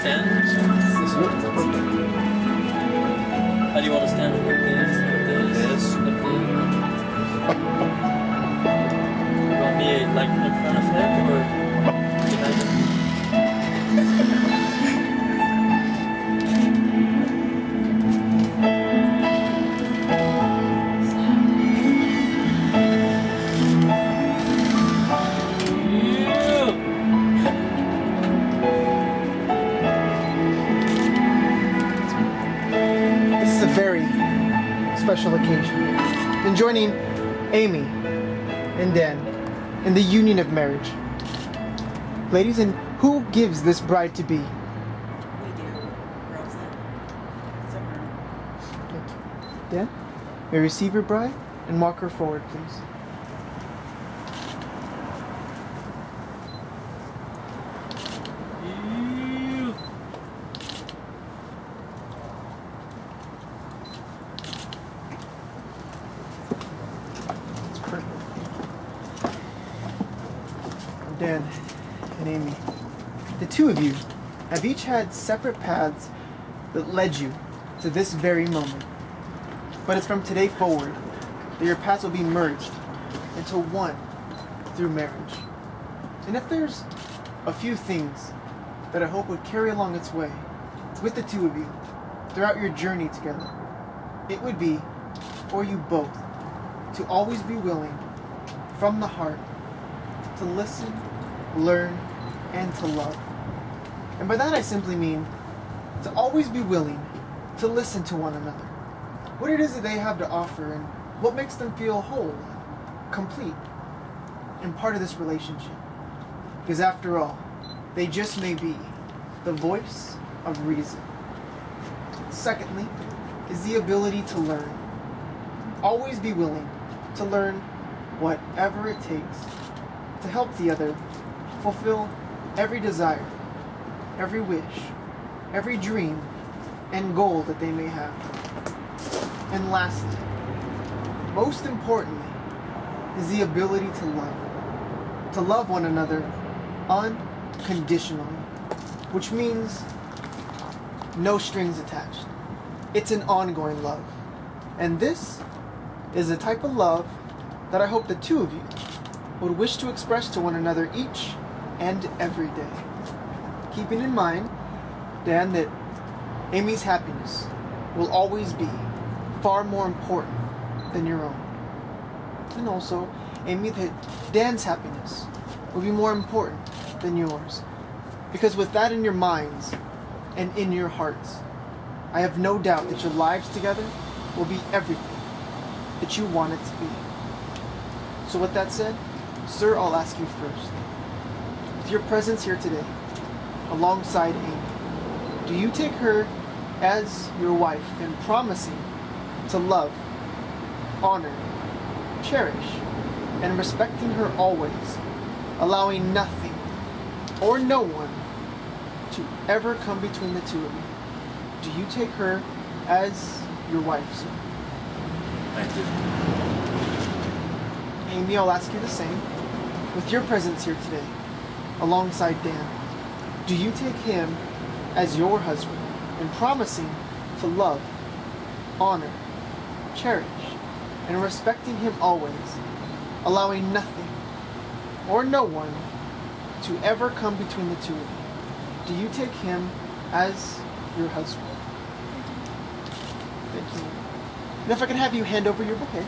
stand? This one? How do you want to stand? Like this? Like this? Like this? You want me like in front of him or behind him? Special occasion in joining Amy and Dan in the union of marriage. Ladies, and who gives this bride to be? We do. Rosa. It's a her. Thank you. Dan, may receive your bride and walk her forward, please. Dan and Amy, the two of you have each had separate paths that led you to this very moment. But it's from today forward that your paths will be merged into one through marriage. And if there's a few things that I hope would carry along its way with the two of you throughout your journey together, it would be for you both to always be willing from the heart to listen, learn, and to love. And by that I simply mean to always be willing to listen to one another, what it is that they have to offer and what makes them feel whole, complete, and part of this relationship. Because after all, they just may be the voice of reason. Secondly, is the ability to learn. Always be willing to learn whatever it takes to help the other fulfill every desire, every wish, every dream, and goal that they may have. And lastly, most importantly, is the ability to love one another unconditionally, which means no strings attached. It's an ongoing love. And this is a type of love that I hope the two of you would wish to express to one another each and every day. Keeping in mind, Dan, that Amy's happiness will always be far more important than your own. And also, Amy, that Dan's happiness will be more important than yours. Because with that in your minds and in your hearts, I have no doubt that your lives together will be everything that you want it to be. So with that said, sir, I'll ask you first. With your presence here today, alongside Amy, do you take her as your wife and promising to love, honor, cherish, and respecting her always, allowing nothing or no one to ever come between the two of you? Do you take her as your wife, sir? I do. Amy, I'll ask you the same. With your presence here today, alongside Dan, do you take him as your husband and promising to love, honor, cherish, and respecting him always, allowing nothing or no one to ever come between the two of you? Do you take him as your husband? Thank you. And if I could have you hand over your bouquet.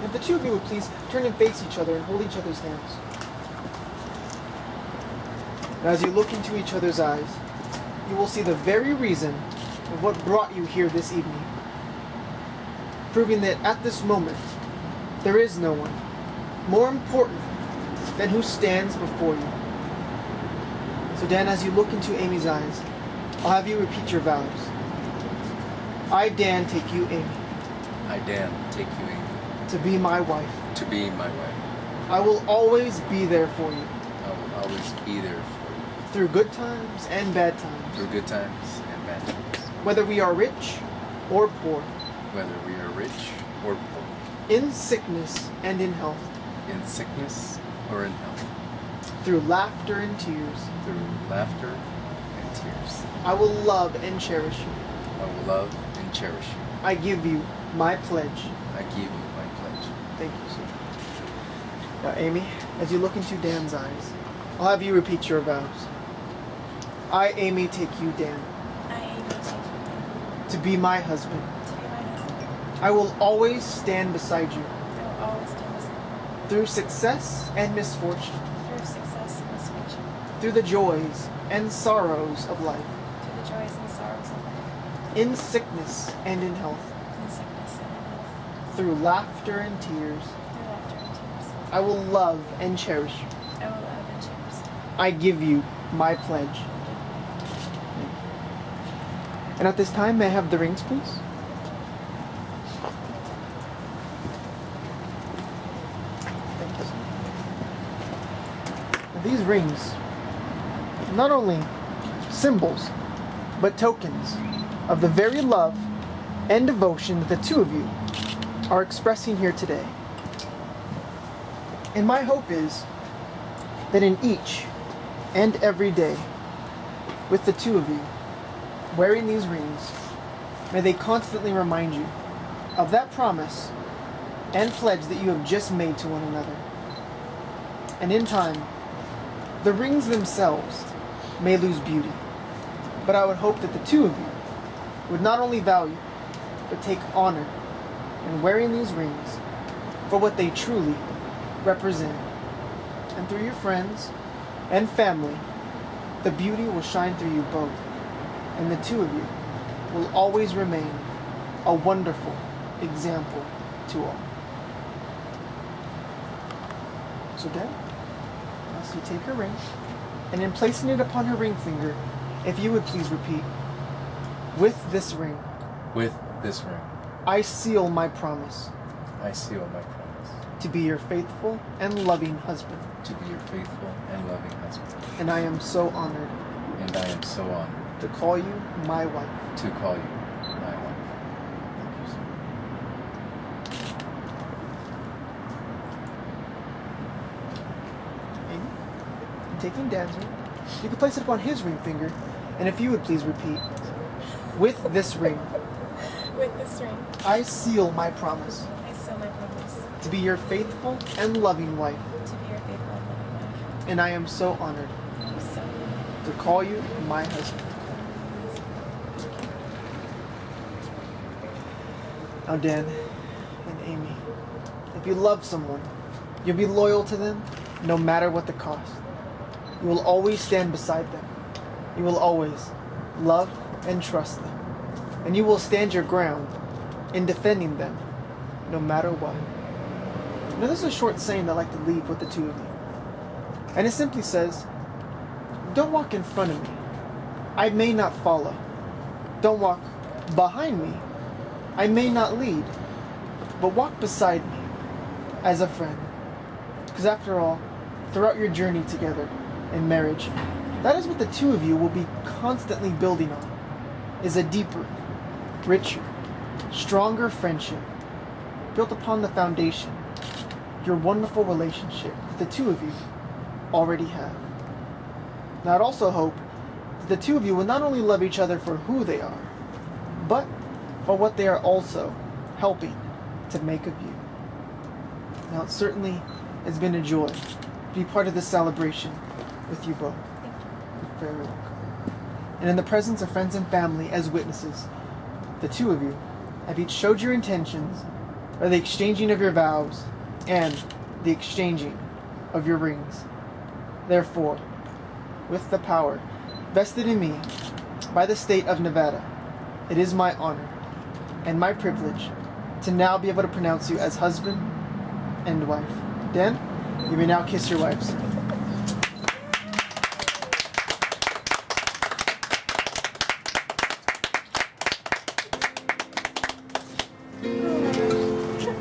If the two of you would please turn and face each other and hold each other's hands. And as you look into each other's eyes, you will see the very reason of what brought you here this evening. Proving that at this moment, there is no one more important than who stands before you. So Dan, as you look into Amy's eyes, I'll have you repeat your vows. I, Dan, take you, Amy. I, Dan, take you, Amy. To be my wife. To be my wife. I will always be there for you. I will always be there for you. Through good times and bad times. Through good times and bad times. Whether we are rich or poor. Whether we are rich or poor. In sickness and in health. In sickness or in health. through laughter and tears. through laughter and tears. I will love and cherish you. I will love and cherish you. I give you my pledge. I give you my pledge. Thank you, sir. Now, Amy, as you look into Dan's eyes, I'll have you repeat your vows. I, Amy, take you, Dan, I aim to take you to be my husband. to be my husband. I will always stand beside you I will always stand beside you through success and misfortune, through success and misfortune, through the joys and sorrows of life, through the joys and sorrows of life, in sickness and in health, in sickness and in health, through laughter and tears. through laughter and tears. I will love and cherish you. I will love and cherish you. I give you my pledge. And at this time, may I have the rings, please? Thank you, sir. Now, these rings, not only symbols, but tokens of the very love and devotion that the two of you are expressing here today. And my hope is that in each and every day, with the two of you wearing these rings, may they constantly remind you of that promise and pledge that you have just made to one another. And in time, the rings themselves may lose beauty, but I would hope that the two of you would not only value, but take honor in wearing these rings for what they truly represent. And through your friends and family, the beauty will shine through you both, and the two of you will always remain a wonderful example to all. So Deb, as you take her ring, and in placing it upon her ring finger, if you would please repeat, with this ring, With this ring, I seal my promise I seal my promise to be your faithful and loving husband, to be your faithful and loving husband. and I am so honored And I am so honored to call you my wife. to call you my wife. Thank you, sir. Amy, I'm taking Dan's ring. You can place it upon his ring finger, and if you would please repeat, with this ring, With this ring, I seal my promise I seal my promise to be your faithful and loving wife, to be your faithful and loving wife. and I am so honored I am so to call you my husband. Now, Dan and Amy, if you love someone, you'll be loyal to them no matter what the cost. You will always stand beside them. You will always love and trust them. And you will stand your ground in defending them no matter what. Now, this is a short saying that I like to leave with the two of you. And it simply says, don't walk in front of me. I may not follow. Don't walk behind me. I may not lead. But walk beside me as a friend. Because after all, throughout your journey together in marriage, that is what the two of you will be constantly building on, is a deeper, richer, stronger friendship built upon the foundation, your wonderful relationship that the two of you already have. Now, I'd also hope that the two of you will not only love each other for who they are, but for what they are also helping to make of you. Now, it certainly has been a joy to be part of this celebration with you both. You're very welcome. And in the presence of friends and family as witnesses, the two of you have each showed your intentions by the exchanging of your vows and the exchanging of your rings. Therefore, with the power vested in me by the state of Nevada, it is my honor and my privilege to now be able to pronounce you as husband and wife. Dan, you may now kiss your wives.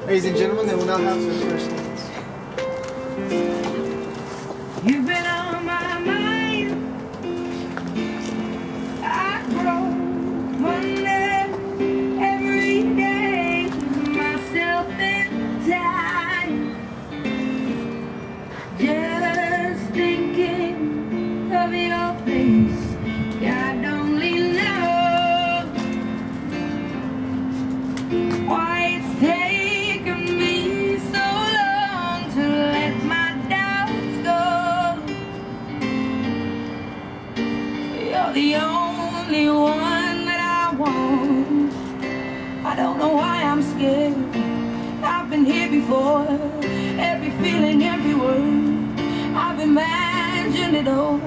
Ladies and gentlemen, they will now have their first dance. You've been on my mind. I grow wonder every day, myself in time. Just thinking. You're the only one that I want. I don't know why I'm scared. I've been here before. Every feeling, every word, I've imagined it all.